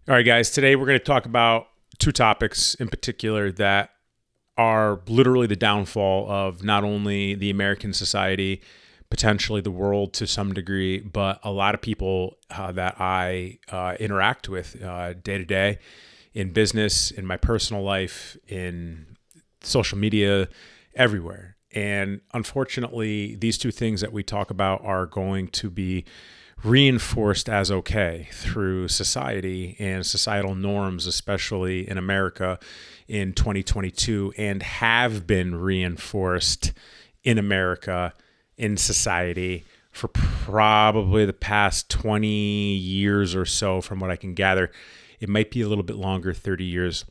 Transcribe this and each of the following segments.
All right, guys, today we're going to talk about two topics in particular that are literally the downfall of not only the American society, potentially the world to some degree, but a lot of people that I interact with day to day in business, in my personal life, in social media, everywhere. And unfortunately, these two things that we talk about are going to be reinforced as okay through society and societal norms, especially in America in 2022, and have been reinforced in America in society for probably the past 20 years or so, from what I can gather. It might be a little bit longer, 30 years.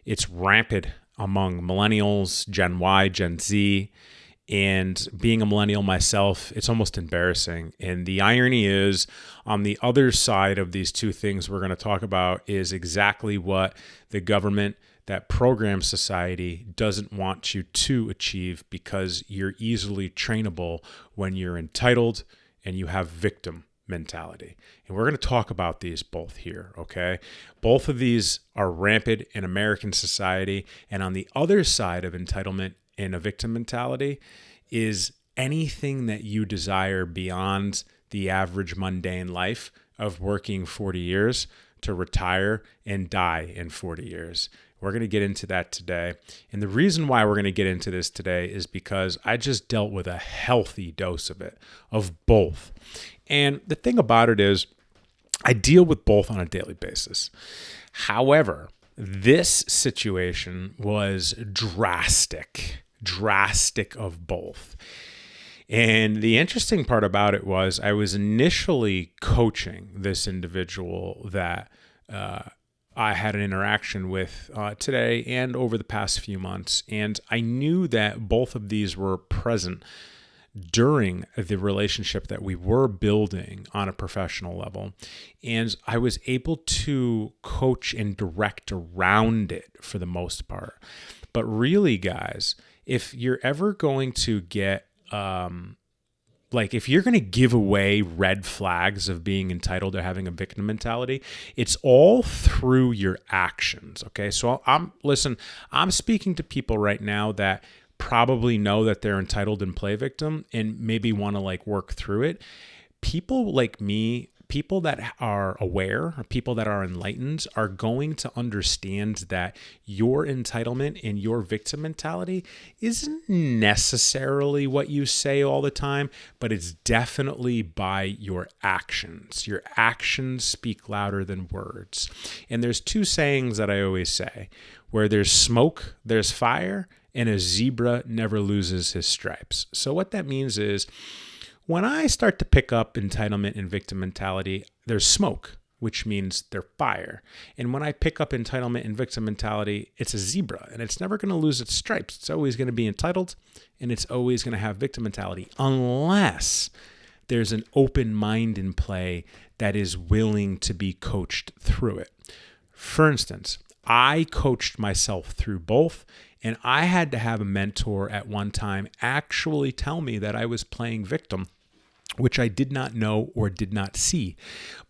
It's rampant among millennials, Gen Y, Gen Z. And being a millennial myself, it's almost embarrassing. And the irony is, on the other side of these two things we're going to talk about is exactly what the government that programs society doesn't want you to achieve, because you're easily trainable when you're entitled and you have victim mentality. And we're going to talk about these both here, okay? Both of these are rampant in American society. And on the other side of entitlement in a victim mentality is anything that you desire beyond the average mundane life of working 40 years to retire and die in 40 years. We're going to get into that today. And the reason why we're going to get into this today is because I just dealt with a healthy dose of it, of both. And the thing about it is, I deal with both on a daily basis. However, this situation was drastic of both. And the interesting part about it was I was initially coaching this individual that I had an interaction with today and over the past few months. And I knew that both of these were present during the relationship that we were building on a professional level. And I was able to coach and direct around it for the most part. But really, guys, if you're ever going to get, if you're going to give away red flags of being entitled or having a victim mentality, it's all through your actions. Okay. So I'm speaking to people right now that probably know that they're entitled and play victim and maybe want to work through it. People like me, people that are aware, or people that are enlightened, are going to understand that your entitlement and your victim mentality isn't necessarily what you say all the time, but it's definitely by your actions. Your actions speak louder than words. And there's two sayings that I always say: where there's smoke, there's fire, and a zebra never loses his stripes. So what that means is, when I start to pick up entitlement and victim mentality, there's smoke, which means there's fire. And when I pick up entitlement and victim mentality, it's a zebra, and it's never going to lose its stripes. It's always going to be entitled, and it's always going to have victim mentality, unless there's an open mind in play that is willing to be coached through it. For instance, I coached myself through both, and I had to have a mentor at one time actually tell me that I was playing victim, which I did not know or did not see.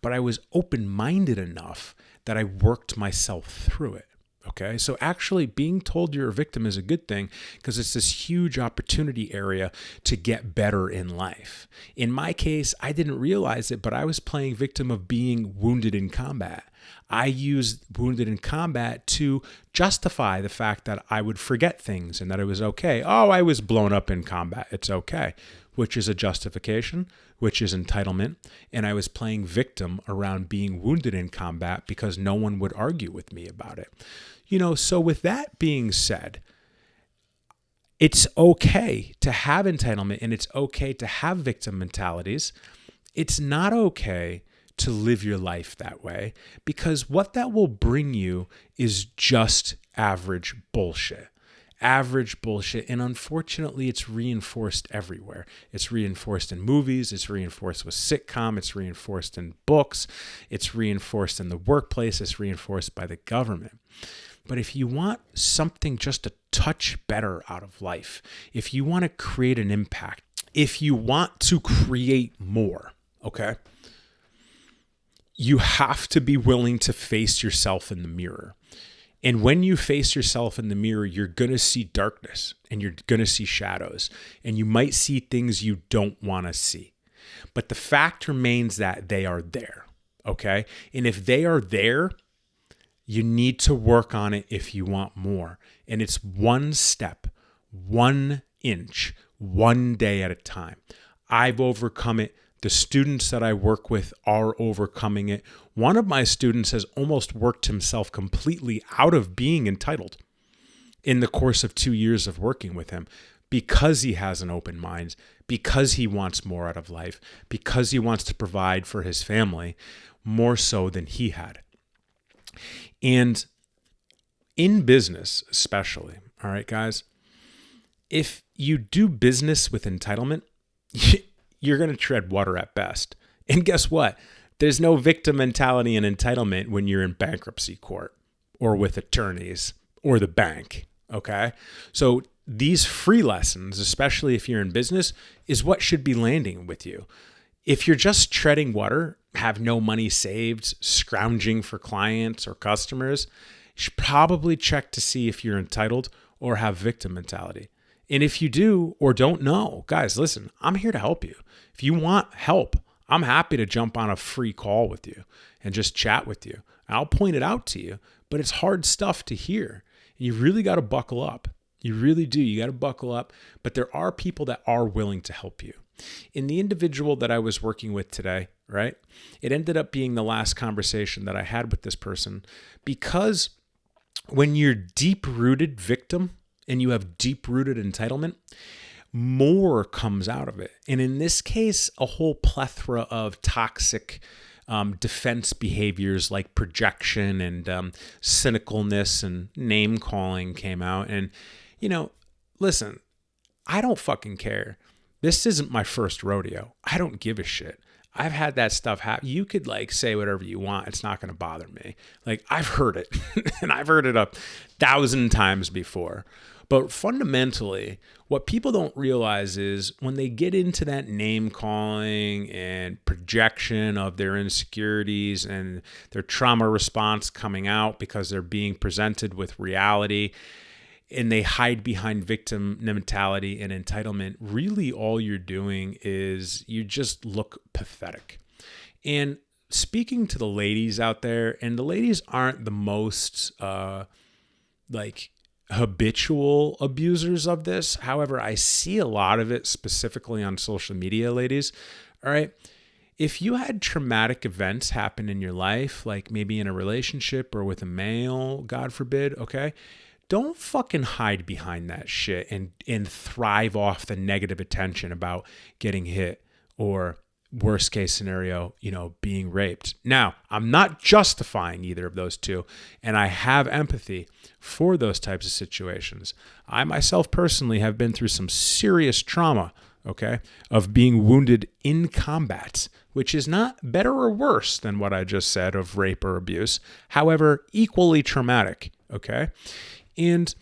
But I was open-minded enough that I worked myself through it. Okay, so actually being told you're a victim is a good thing, because it's this huge opportunity area to get better in life. In my case, I didn't realize it, but I was playing victim of being wounded in combat. I used wounded in combat to justify the fact that I would forget things and that it was okay. Oh, I was blown up in combat. It's okay, which is a justification, which is entitlement. And I was playing victim around being wounded in combat because no one would argue with me about it. So with that being said, it's okay to have entitlement and it's okay to have victim mentalities. It's not okay to live your life that way, because what that will bring you is just average bullshit. And unfortunately, it's reinforced everywhere. It's reinforced in movies, it's reinforced with sitcom, it's reinforced in books, it's reinforced in the workplace, it's reinforced by the government. But if you want something just a touch better out of life, if you want to create an impact, if you want to create more, okay, you have to be willing to face yourself in the mirror. And when you face yourself in the mirror, you're going to see darkness and you're going to see shadows and you might see things you don't want to see. But the fact remains that they are there, okay? And if they are there, you need to work on it if you want more. And it's one step, 1 inch, 1 day at a time. I've overcome it. The students that I work with are overcoming it. One of my students has almost worked himself completely out of being entitled in the course of 2 years of working with him because he has an open mind, because he wants more out of life, because he wants to provide for his family more so than he had. And in business especially, all right, guys, if you do business with entitlement, you're going to tread water at best. And guess what? There's no victim mentality and entitlement when you're in bankruptcy court or with attorneys or the bank, okay? So these free lessons, especially if you're in business, is what should be landing with you. If you're just treading water, have no money saved, scrounging for clients or customers, you should probably check to see if you're entitled or have victim mentality. And if you do or don't know, guys, listen, I'm here to help you. If you want help, I'm happy to jump on a free call with you and just chat with you. I'll point it out to you, but it's hard stuff to hear. And you really got to buckle up. You really do. You got to buckle up. But there are people that are willing to help you. In the individual that I was working with today, right, it ended up being the last conversation that I had with this person because when you're deep-rooted victim and you have deep-rooted entitlement, more comes out of it. And in this case, a whole plethora of toxic defense behaviors like projection and cynicalness and name calling came out. And, listen, I don't fucking care. This isn't my first rodeo. I don't give a shit. I've had that stuff happen. You could say whatever you want. It's not going to bother me. I've heard it and I've heard it 1,000 times before. But fundamentally, what people don't realize is when they get into that name calling and projection of their insecurities and their trauma response coming out because they're being presented with reality and they hide behind victim mentality and entitlement, really all you're doing is you just look pathetic. And speaking to the ladies out there, and the ladies aren't the most habitual abusers of this. However, I see a lot of it specifically on social media, ladies. All right. If you had traumatic events happen in your life, like maybe in a relationship or with a male, God forbid, okay, don't fucking hide behind that shit and thrive off the negative attention about getting hit or worst case scenario, being raped. Now, I'm not justifying either of those two, and I have empathy for those types of situations. I myself personally have been through some serious trauma, okay, of being wounded in combat, which is not better or worse than what I just said of rape or abuse. However, equally traumatic, okay? And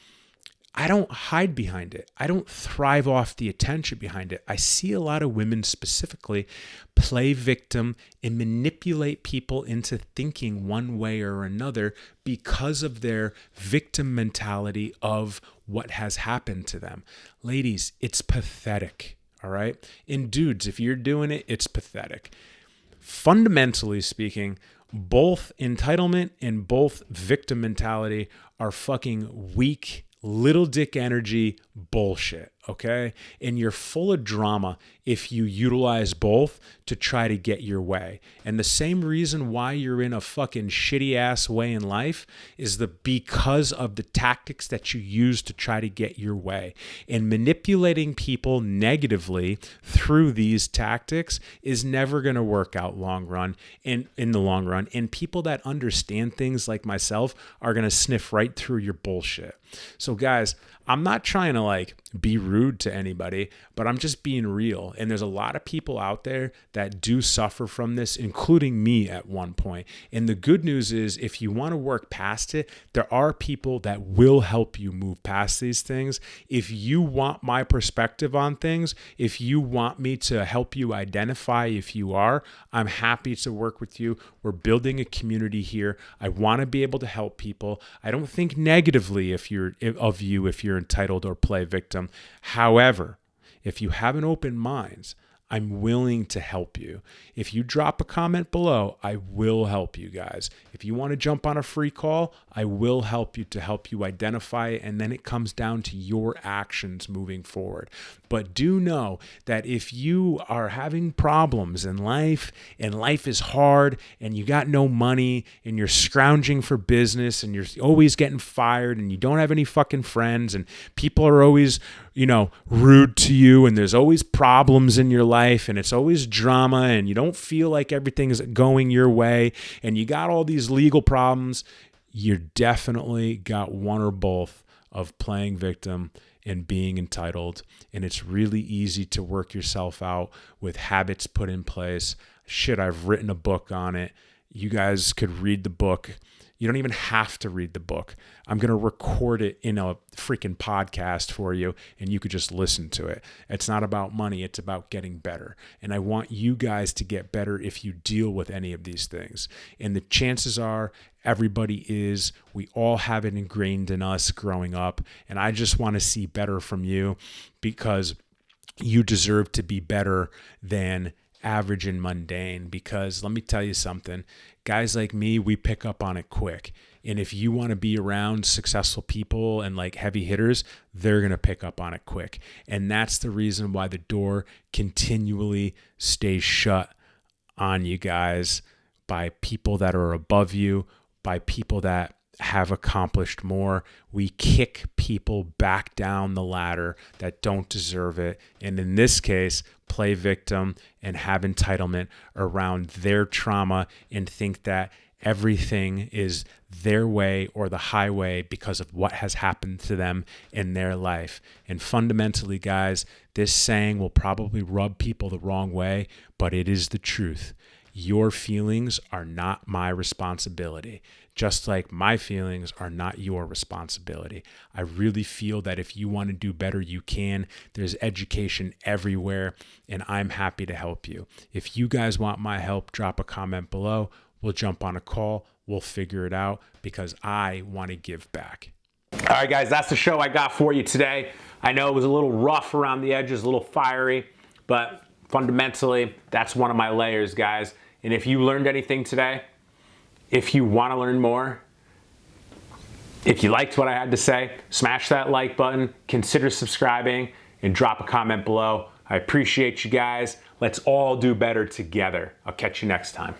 I don't hide behind it. I don't thrive off the attention behind it. I see a lot of women specifically play victim and manipulate people into thinking one way or another because of their victim mentality of what has happened to them. Ladies, it's pathetic, all right? And dudes, if you're doing it, it's pathetic. Fundamentally speaking, both entitlement and both victim mentality are fucking weak, little dick energy bullshit, okay? And you're full of drama if you utilize both to try to get your way. And the same reason why you're in a fucking shitty ass way in life is because of the tactics that you use to try to get your way. And manipulating people negatively through these tactics is never going to work out in the long run. And people that understand things like myself are going to sniff right through your bullshit. So guys, I'm not trying to be rude to anybody, but I'm just being real. And there's a lot of people out there that do suffer from this, including me at one point. And the good news is, if you want to work past it, there are people that will help you move past these things. If you want my perspective on things, if you want me to help you identify if you are, I'm happy to work with you. We're building a community here. I want to be able to help people. I don't think negatively if you're entitled or play victim. However, if you have an open mind, I'm willing to help you. If you drop a comment below, I will help you guys. If you want to jump on a free call, I will help you identify it, and then it comes down to your actions moving forward. But do know that if you are having problems in life, and life is hard, and you got no money, and you're scrounging for business, and you're always getting fired, and you don't have any fucking friends, and people are always, rude to you, and there's always problems in your life, and it's always drama, and you don't feel like everything is going your way, and you got all these legal problems, you definitely got one or both of playing victim and being entitled. And it's really easy to work yourself out with habits put in place. Shit, I've written a book on it. You guys could read the book. You don't even have to read the book. I'm going to record it in a freaking podcast for you, and you could just listen to it. It's not about money. It's about getting better. And I want you guys to get better if you deal with any of these things. And the chances are everybody is. We all have it ingrained in us growing up. And I just want to see better from you, because you deserve to be better than average and mundane. Because let me tell you something, guys like me, we pick up on it quick. And if you want to be around successful people and like heavy hitters, they're going to pick up on it quick. And that's the reason why the door continually stays shut on you guys by people that are above you, by people that have accomplished more. We kick people back down the ladder that don't deserve it. And in this case, play victim and have entitlement around their trauma and think that everything is their way or the highway because of what has happened to them in their life. And fundamentally, guys, this saying will probably rub people the wrong way, but it is the truth. Your feelings are not my responsibility, just like my feelings are not your responsibility. I really feel that if you want to do better, you can. There's education everywhere, and I'm happy to help you. If you guys want my help, drop a comment below. We'll jump on a call. We'll figure it out, because I want to give back. All right, guys, that's the show I got for you today. I know it was a little rough around the edges, a little fiery, but fundamentally, that's one of my layers, guys. And if you learned anything today, if you want to learn more, if you liked what I had to say, smash that like button, consider subscribing, and drop a comment below. I appreciate you guys. Let's all do better together. I'll catch you next time.